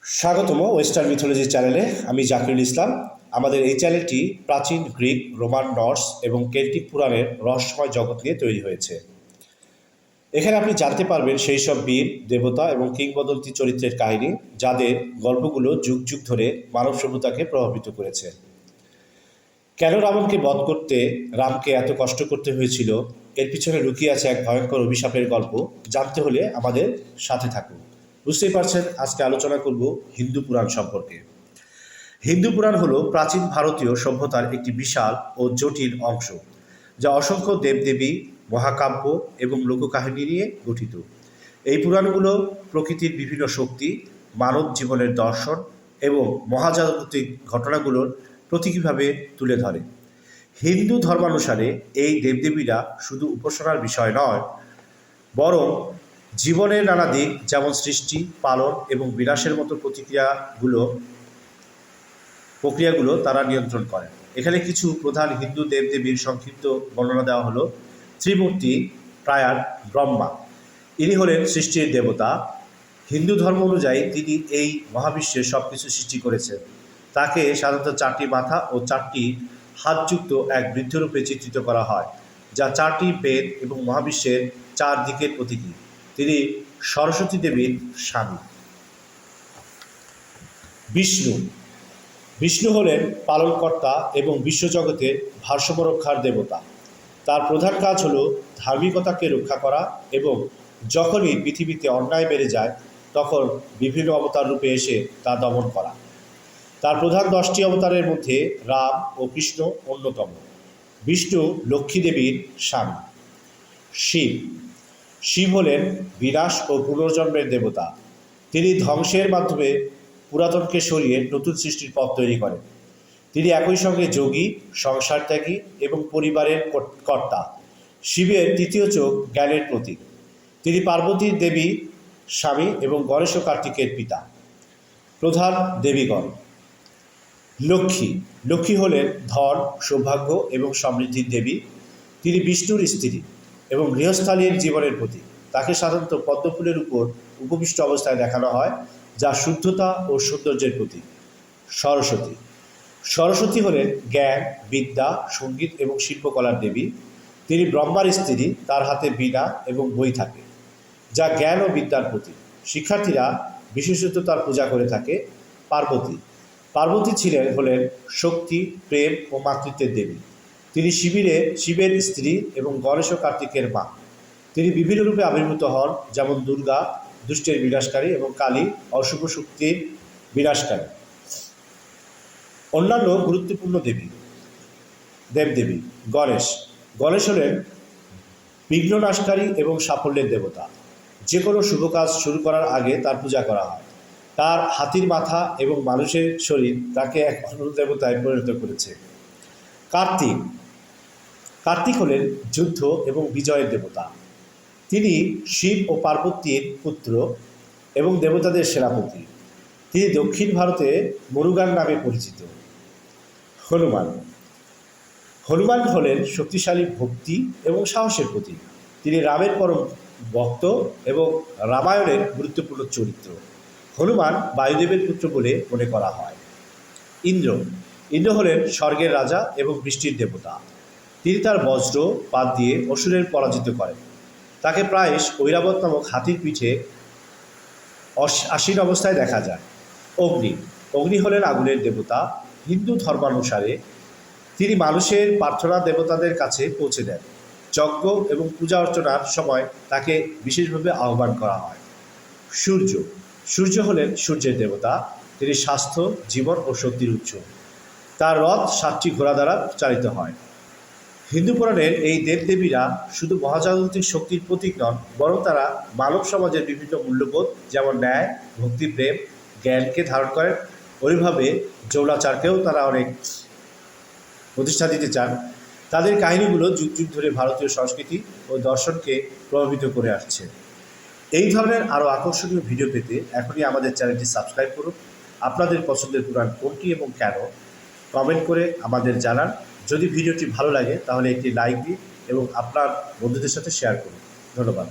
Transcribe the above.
স্বাগতম western mythology চ্যানেলে। আমি জাকিরুল ইসলাম। আমাদের এই চ্যানেলটি প্রাচীন গ্রিক, রোমান, নর্স এবং কেল্টিক পুরাণের রহস্যময় জগৎ নিয়ে তৈরি হয়েছে। এখানে আপনি জানতে পারবেন সেই সব বীর, দেবতা এবং কিংবদন্তি চরিত্রের কাহিনী, যাদের গল্পগুলো যুগ যুগ ধরে মানব সভ্যতাকে প্রভাবিত করেছে। কেন রাবণকে বধ করতে রামকে এত কষ্ট করতে হয়েছিল, এর পিছনে লুকিয়ে আছে এক ভয়ঙ্কর অভিশাপের গল্প। জানতে হলে আমাদের সাথে থাকুন। বুঝতেই পারছেন, আজকে আলোচনা করব হিন্দু পুরাণ সম্পর্কে। হিন্দু পুরাণ হলো প্রাচীন ভারতীয় সভ্যতার একটি বিশাল ও জটিল অংশ, যা অসংখ্য দেবদেবী, মহাকাব্য এবং লোককাহিনী নিয়ে গঠিত। এই পুরাণগুলো প্রকৃতির বিভিন্ন শক্তি, মানব জীবনের দর্শন এবং মহাজাগতিক ঘটনাগুলোর প্রতীকীভাবে তুলে ধরে। হিন্দু ধর্মানুসারে এই দেবদেবীরা শুধু উপাসনার বিষয় নয়, বরং জীবনের নানা দিক, যেমন সৃষ্টি, পালন এবং বিনাশের মতো প্রক্রিয়াগুলো তারা নিয়ন্ত্রণ করেন। এখানে কিছু প্রধান হিন্দু দেবদেবীর সংক্ষিপ্ত বর্ণনা দেওয়া হলো। ত্রিমূর্তি প্রায়ার ব্রহ্মা, ইনি হলেন সৃষ্টির দেবতা। হিন্দু ধর্ম অনুযায়ী তিনি এই মহাবিশ্বের সব কিছু সৃষ্টি করেছেন। তাকে সাধারণত 4টি মাথা ও 4টি হাতযুক্ত এক বৃদ্ধরূপে চিত্রিত করা হয়, যা 4টি বেদ এবং মহাবিশ্বের 4 দিকের প্রতীকী। তিনি সরস্বতী দেবীর স্বামী। বিষ্ণু বিষ্ণু হলেন পালনকর্তা এবং বিশ্বজগতের ভারসাম্য রক্ষার দেবতা। তার প্রধান কাজ হল ধার্মিকতাকে রক্ষা করা এবং যখনই পৃথিবীতে অন্যায় বেড়ে যায় তখন বিভিন্ন অবতার রূপে এসে তা দমন করা। তার প্রধান 10টি অবতারের মধ্যে রাম ও কৃষ্ণ অন্যতম। বিষ্ণু লক্ষ্মী দেবীর স্বামী। শিব হলেন বিনাশ ও পুনর্জন্মের দেবতা। তিনি ধ্বংসের মাধ্যমে পুরাতনকে সরিয়ে নতুন সৃষ্টির পথ তৈরি করেন। তিনি একই সঙ্গে যোগী, সংসারত্যাগী এবং পরিবারের কর্তা। শিবের 3য় চোখ জ্ঞানের প্রতীক। তিনি পার্বতী দেবী স্বামী এবং গণেশ ও কার্তিকের পিতা। প্রধান দেবীগণ। লক্ষ্মী হলেন ধন, সৌভাগ্য এবং সমৃদ্ধির দেবী। তিনি বিষ্ণুর স্ত্রী এবং গৃহস্থালীর জীবনের প্রতীক। তাকে সাধারণত পদ্মফুলের উপর উপবিষ্ট অবস্থায় দেখানো হয়, যা শুদ্ধতা ও সৌন্দর্যের প্রতীক। সরস্বতী হলেন জ্ঞান, বিদ্যা, সঙ্গীত এবং শিল্পকলার দেবী। তিনি ব্রহ্মার স্ত্রী। তার হাতে বীণা এবং বই থাকে, যা জ্ঞান ও বিদ্যার প্রতীক। শিক্ষার্থীরা বিশেষত তার পূজা করে থাকে। পার্বতী হলেন শক্তি, প্রেম ও মাতৃত্বের দেবী। তিনি শিবের স্ত্রী এবং গণেশ ও কার্তিকের মা। তিনি বিভিন্ন রূপে আবির্ভূত হন, যেমন দুর্গা দুষ্টের বিনাশকারী এবং কালী অশুভ শক্তির বিনাশকারী। অন্যান্য গুরুত্বপূর্ণ দেবদেবী। গণেশ হলেন বিঘ্ননাশকারী এবং সাফল্যের দেবতা। যে কোনো শুভ কাজ শুরু করার আগে তার পূজা করা হয়। তার হাতির মাথা এবং মানুষের শরীর তাকে এক অনন্য দেবতায় পরিণত করেছে। কার্তিক হলেন যুদ্ধ এবং বিজয়ের দেবতা। তিনি শিব ও পার্বতীর পুত্র এবং দেবতাদের সেনাপতি। তিনি দক্ষিণ ভারতে মুরুগান নামে পরিচিত। হনুমান হলেন শক্তিশালী ভক্তি এবং সাহসের প্রতীক। তিনি রামের পরম ভক্ত এবং রামায়ণের গুরুত্বপূর্ণ চরিত্র। হনুমান বায়ুদেবের পুত্র বলে মনে করা হয়। ইন্দ্র হলেন স্বর্গের রাজা এবং বৃষ্টির দেবতা। তিনি তার বজ্র পাত দিয়ে অসুরের পরাজিত করেন। তাকে প্রায়শ ঐরাবত নামক হাতির পিঠে আসীন অবস্থায় দেখা যায়। অগ্নি হলেন আগুনের দেবতা। হিন্দু ধর্মানুসারে তিনি মানুষের প্রার্থনা দেবতাদের কাছে পৌঁছে দেন। যজ্ঞ এবং পূজা অর্চনার সময় তাকে বিশেষভাবে আহ্বান করা হয়। সূর্য হলেন সূর্যের দেবতা। তিনি স্বাস্থ্য, জীবন ও শক্তির উৎস। তার রথ 7টি ঘোড়া দ্বারা চালিত হয়। হিন্দু পুরাণের এই দেবদেবীরা শুধু মহাজাগতিক শক্তির প্রতীক নন, বরং তারা মানব সমাজের বিভিন্ন মূল্যবোধ, যেমন ন্যায়, ভক্তি, প্রেম, জ্ঞানকে ধারণ করেন। ওইভাবে যৌনাচারকেও তারা অনেক প্রতিষ্ঠা দিতে চান। তাদের কাহিনীগুলো যুগ যুগ ধরে ভারতীয় সংস্কৃতি ও দর্শনকে প্রভাবিত করে আসছে। এই ধরনের আরও আকর্ষণীয় ভিডিও পেতে এখনই আমাদের চ্যানেলটি সাবস্ক্রাইব করুন। আপনাদের পছন্দের পুরাণ কোনটি এবং কেন কমেন্ট করে আমাদের জানান। যদি ভিডিওটি ভালো লাগে তাহলে একটি লাইক দিন এবং আপনার বন্ধুদের সাথে শেয়ার করুন। ধন্যবাদ।